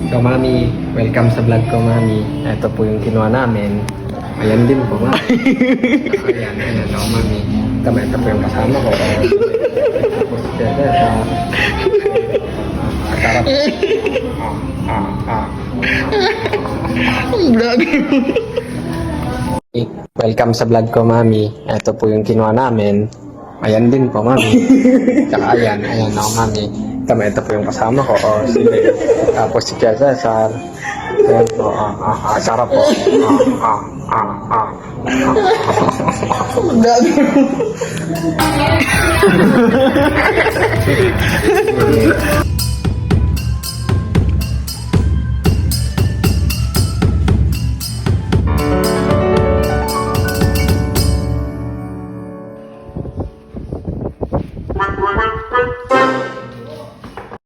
So mami, welcome sa vlog ko mami. Ito po yung kinuha namin. Ayan din po mami. Ayan, ayan o mami. Ito po yung kasama ko. Tapos kaya sarap. Vlog. Welcome sa vlog ko mami. Ito po yung kinuha namin. Ayan din po mami. Tsaka ayan o mami. Ito po yung kasama ko. Sige. Tapos si Kuya Cesar. Ayan po. Sarap po. Vlog.